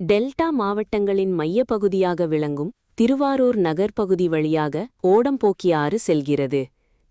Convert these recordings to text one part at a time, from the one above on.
Delta மாவட்டங்களின் மையப்பகுதியாக விளங்கும் திருவாரூர் நகர்ப்பகுதி வழியாக ஓடம்போக்கி ஆறு செல்கிறது.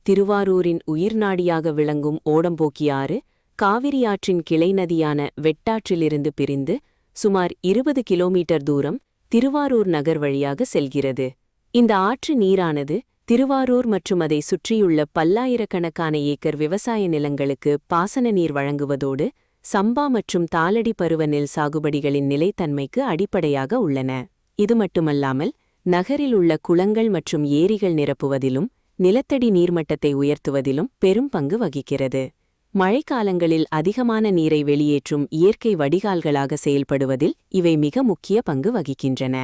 திருவாரூரின் உயிர்நாடியாக விளங்கும் ஓடம்போக்கி ஆறு காவிரி ஆற்றின் கிளை நதியான வெட்டாற்றிலிருந்து பிரிந்து சுமார் 20 கிலோமீட்டர் தூரம் திருவாரூர் நகர் வழியாக செல்கிறது. இந்த ஆற்று நீரானது திருவாரூர் மற்றும் அதை சுற்றியுள்ள பல்லாயிரக்கணக்கான ஏக்கர் விவசாய நிலங்களுக்கு பாசன நீர் வழங்குவதோடு சம்பா மற்றும் தாளடி பருவ நெல் சாகுபடிகளின் நிலைத்தன்மைக்கு அடிப்படையாக உள்ளன. இது மட்டுமல்லாமல் நகரில் உள்ள குளங்கள் மற்றும் ஏரிகள் நிரப்புவதிலும் நிலத்தடி நீர்மட்டத்தை உயர்த்துவதிலும் பெரும் பங்கு வகிக்கிறது. மழைக்காலங்களில் அதிகமான நீரை வெளியேற்றும் இயற்கை வடிகால்களாக செயல்படுவதில் இவை மிக முக்கிய பங்கு வகிக்கின்றன.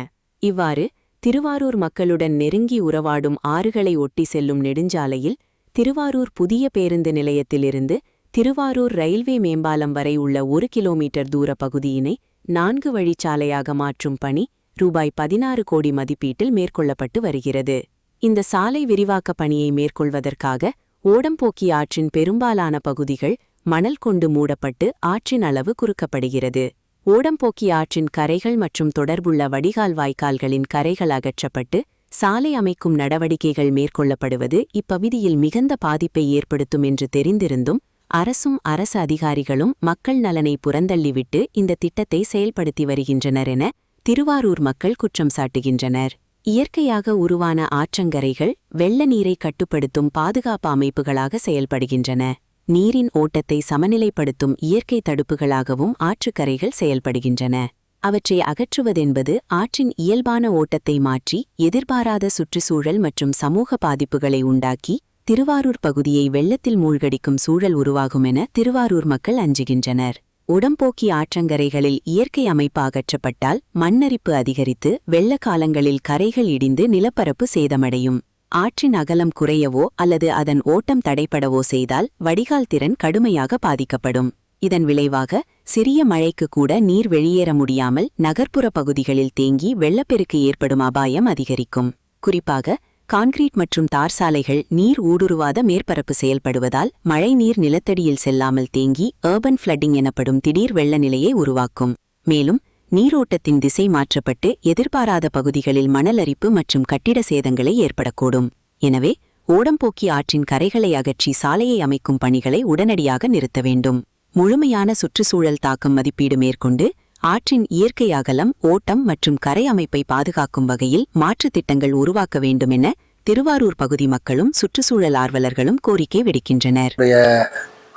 இவ்வாறு திருவாரூர் மக்களுடன் நெருங்கி உறவாடும் ஆறுகளை ஒட்டி செல்லும் நெடுஞ்சாலையில் திருவாரூர் புதிய பேருந்து நிலையத்திலிருந்து திருவாரூர் ரயில்வே மேம்பாலம் வரை உள்ள 1 கிலோமீட்டர் தூர பகுதியினை 4 வழிச்சாலையாக மாற்றும் பணி ரூபாய் 16 கோடி மதிப்பீட்டில் மேற்கொள்ளப்பட்டு வருகிறது. இந்த சாலை விரிவாக்க பணியை மேற்கொள்வதற்காக ஓடம்போக்கி ஆற்றின் பெரும்பாலான பகுதிகள் மணல் கொண்டு மூடப்பட்டு ஆற்றின் அளவு குறுக்கப்படுகிறது. ஓடம்போக்கி ஆற்றின் கரைகள் மற்றும் தொடர்புள்ள வடிகால் வாய்க்கால்களின் கரைகள் அகற்றப்பட்டு சாலை அமைக்கும் நடவடிக்கைகள் மேற்கொள்ளப்படுவது இப்பகுதியில் மிகுந்த பாதிப்பை ஏற்படுத்தும் என்று தெரிந்திருந்தும் அரசும் அரசு அதிகாரிகளும் மக்கள் நலனை புறந்தள்ளிவிட்டு இந்த திட்டத்தை செயல்படுத்தி வருகின்றனர் என திருவாரூர் மக்கள் குற்றம் சாட்டுகின்றனர். இயற்கையாக உருவான ஆற்றங்கரைகள் வெள்ள நீரை கட்டுப்படுத்தும் பாதுகாப்பு அமைப்புகளாக செயல்படுகின்றன. நீரின் ஓட்டத்தை சமநிலைப்படுத்தும் இயற்கை தடுப்புகளாகவும் ஆற்றுக்கரைகள் செயல்படுகின்றன. அவற்றை அகற்றுவதென்பது ஆற்றின் இயல்பான ஓட்டத்தை மாற்றி எதிர்பாராத சுற்றுச்சூழல் மற்றும் சமூக பாதிப்புகளை உண்டாக்கி திருவாரூர் பகுதியை வெள்ளத்தில் மூழ்கடிக்கும் சூழல் உருவாகும் என திருவாரூர் மக்கள் அஞ்சுகின்றனர். உடம்போக்கி ஆற்றங்கரைகளில் இயற்கை அமைப்பு அகற்றப்பட்டால் மண்ணரிப்பு அதிகரித்து வெள்ளக்காலங்களில் கரைகள் இடிந்து நிலப்பரப்பு சேதமடையும். ஆற்றின் அகலம் குறையவோ அல்லது அதன் ஓட்டம் தடைப்படவோ செய்தால் வடிகால் திறன் கடுமையாக பாதிக்கப்படும். இதன் விளைவாக சிறிய மழைக்கு கூட நீர் வெளியேற முடியாமல் நகர்ப்புற பகுதிகளில் தேங்கி வெள்ளப்பெருக்கு ஏற்படும் அபாயம் அதிகரிக்கும். குறிப்பாக கான்கிரீட் மற்றும் தார் சாலைகள் நீர் ஊடுருவாத மேற்பரப்பு செயல்படுவதால் மழைநீர் நிலத்தடியில் செல்லாமல் தேங்கி அர்பன் ஃப்ளட்டிங் எனப்படும் திடீர் வெள்ள நிலையை உருவாக்கும். மேலும் நீரோட்டத்தின் திசை மாற்றப்பட்டு எதிர்பாராத பகுதிகளில் மணலரிப்பு மற்றும் கட்டிட சேதங்களை ஏற்படக்கூடும். எனவே ஓடம்போக்கி ஆற்றின் கரைகளை அகற்றி சாலையை அமைக்கும் பணிகளை உடனடியாக நிறுத்த வேண்டும். முழுமையான சுற்றுச்சூழல் தாக்கம் மதிப்பீடு மேற்கொண்டு ஆற்றின் இயற்கை அகலம், ஓட்டம் மற்றும் கரை அமைப்பை பாதுகாக்கும் வகையில் மாற்றுத் திட்டங்கள் உருவாக்க வேண்டும் என திருவாரூர் பகுதி மக்களும் சுற்றுச்சூழல் ஆர்வலர்களும் கோரிக்கை விடுக்கின்றனர்.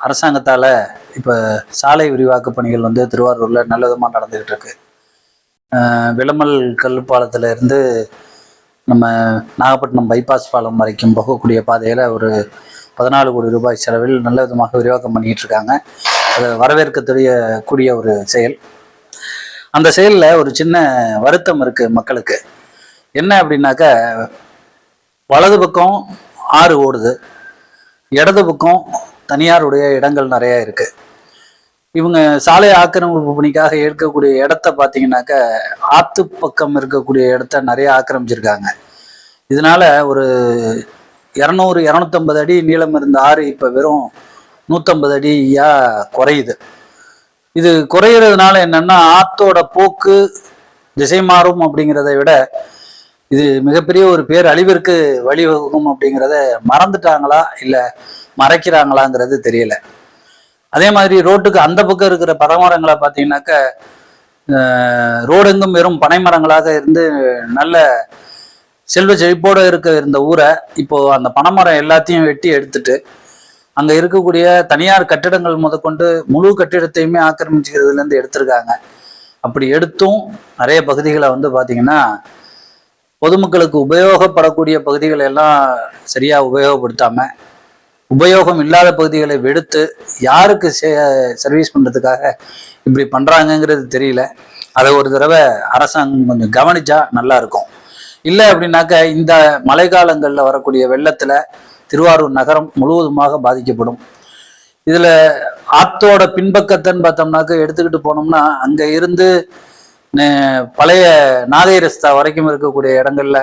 அரசாங்கத்தால் இப்போ சாலை விரிவாக்க பணிகள் திருவாரூரில் நல்ல விதமாக நடந்துகிட்டு இருக்கு. விளமல் கல்பாலத்தில் இருந்து நம்ம நாகப்பட்டினம் பைபாஸ் பாலம் வரைக்கும் போகக்கூடிய பாதையில் ஒரு 14 கோடி ரூபாய் செலவில் நல்ல விதமாக விரிவாக்கம் பண்ணிக்கிட்டு இருக்காங்க. அது வரவேற்கக்கூடிய ஒரு செயல். அந்த செயலில் ஒரு சின்ன வருத்தம் இருக்குது மக்களுக்கு. என்ன அப்படின்னாக்கா, வலது பக்கம் ஆறு ஓடுது, இடது பக்கம் தனியாருடைய இடங்கள் நிறையா இருக்குது. இவங்க சாலை ஆக்கிரமிப்பு பணிக்காக இருக்கக்கூடிய இடத்த பார்த்தீங்கன்னாக்க ஆற்று பக்கம் இருக்கக்கூடிய இடத்த நிறைய ஆக்கிரமிச்சிருக்காங்க. இதனால ஒரு 200-250 அடி நீளம் இருந்த ஆறு இப்போ வெறும் 150 அடியா குறையுது. இது குறையிறதுனால என்னன்னா, ஆத்தோட போக்கு திசை மாறும் அப்படிங்கிறத விட இது மிகப்பெரிய ஒரு பேர் அழிவிற்கு வழிவகுக்கும் அப்படிங்கிறத மறந்துட்டாங்களா இல்லை மறைக்கிறாங்களாங்கிறது தெரியல. அதே மாதிரி ரோட்டுக்கு அந்த பக்கம் இருக்கிற பனைமரங்களை பார்த்தீங்கன்னாக்க ரோடெங்கும் வெறும் பனைமரங்களாக இருந்து நல்ல செல்வ செழிப்போடு இருந்த ஊரை இப்போ அந்த பனைமரம் எல்லாத்தையும் வெட்டி எடுத்துட்டு அங்கே இருக்கக்கூடிய தனியார் கட்டிடங்கள் முதற்கொண்டு முழு கட்டிடத்தையுமே ஆக்கிரமிச்சுக்கிறதுலேருந்து எடுத்திருக்காங்க. அப்படி எடுத்தும் நிறைய பகுதிகளை பார்த்தீங்கன்னா பொதுமக்களுக்கு உபயோகப்படக்கூடிய பகுதிகளை எல்லாம் சரியாக உபயோகப்படுத்தாமல் உபயோகம் இல்லாத பகுதிகளை வெடுத்து யாருக்கு சர்வீஸ் பண்ணுறதுக்காக இப்படி பண்ணுறாங்கங்கிறது தெரியல. அதை ஒரு தடவை அரசாங்கம் கொஞ்சம் கவனிச்சா நல்லா இருக்கும். இல்லை அப்படின்னாக்க இந்த மழைக்காலங்களில் வரக்கூடிய வெள்ளத்தில் திருவாரூர் நகரம் முழுவதுமாக பாதிக்கப்படும். இதில் ஆத்தோட பின்பக்கத்தைன்னு பார்த்தோம்னாக்க எடுத்துக்கிட்டு போனோம்னா அங்கே இருந்து பழைய நாகை ரஸ்தா வரைக்கும் இருக்கக்கூடிய இடங்கள்ல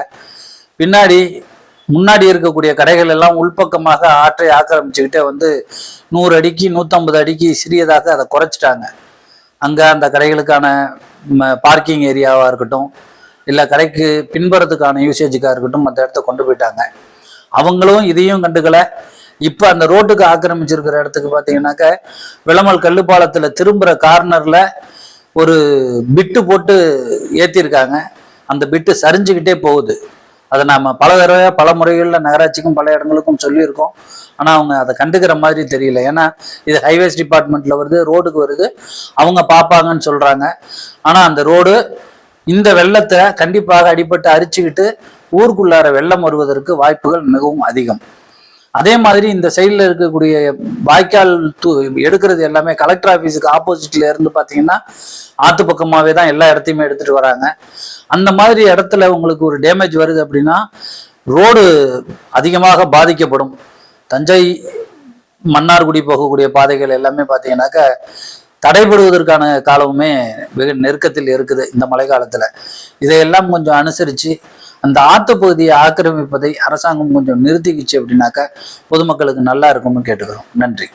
முன்னாடி இருக்கக்கூடிய கடைகள் எல்லாம் உள்பக்கமாக ஆற்றை ஆக்கிரமிச்சுக்கிட்டே 100 அடிக்கு 150 அடிக்கு சிறியதாக அதை குறைச்சிட்டாங்க. அங்கே அந்த கடைகளுக்கான பார்க்கிங் ஏரியாவாக இருக்கட்டும், இல்லை கடைக்கு பின்பறதுக்கான யூசேஜுக்காக இருக்கட்டும், மற்ற இடத்த கொண்டு போயிட்டாங்க. அவங்களும் இதையும் கண்டுக்கல. இப்போ அந்த ரோட்டுக்கு ஆக்கிரமிச்சிருக்கிற இடத்துக்கு பார்த்தீங்கன்னாக்க விளமல் கல்லுப்பாலத்தில் திரும்புகிற கார்னரில் ஒரு பிட்டு போட்டு ஏற்றிருக்காங்க. அந்த பிட்டு சரிஞ்சுக்கிட்டே போகுது. அதை நாம் பல தடவை பல முறைகளில் நகராட்சிக்கும் பல இடங்களுக்கும் சொல்லியிருக்கோம். ஆனால் அவங்க அதை கண்டுக்கிற மாதிரி தெரியல. ஏன்னா இது ஹைவேஸ் டிபார்ட்மெண்ட்டில் வருது, ரோடுக்கு வருது, அவங்க பார்ப்பாங்கன்னு சொல்கிறாங்க. ஆனால் அந்த ரோடு இந்த வெள்ளத்தை கண்டிப்பாக அடிபட்டு அரிச்சுக்கிட்டு ஊருக்குள்ளார வெள்ளம் வருவதற்கு வாய்ப்புகள் மிகவும் அதிகம். அதே மாதிரி இந்த சைடில் இருக்கக்கூடிய வாய்க்கால் எடுக்கிறது எல்லாமே கலெக்டர் ஆஃபீஸுக்கு ஆப்போசிட்ல இருந்து பார்த்தீங்கன்னா ஆற்று பக்கமாகவே தான் எல்லா இடத்தையுமே எடுத்துட்டு வராங்க. அந்த மாதிரி இடத்துல உங்களுக்கு ஒரு டேமேஜ் வருது அப்படின்னா ரோடு அதிகமாக பாதிக்கப்படும். தஞ்சை மன்னார்குடி போகக்கூடிய பாதைகள் எல்லாமே பார்த்தீங்கன்னாக்க தடைபடுவதற்கான காலமுமே வெகு நெருக்கத்தில் இருக்குது இந்த மழை காலத்தில். இதையெல்லாம் கொஞ்சம் அனுசரித்து அந்த ஆற்று பகுதியை ஆக்கிரமிப்பதை அரசாங்கம் கொஞ்சம் நிறுத்திக்கிச்சு அப்படின்னாக்க பொதுமக்களுக்கு நல்லா இருக்கும்னு கேட்டுக்கிறோம். நன்றி.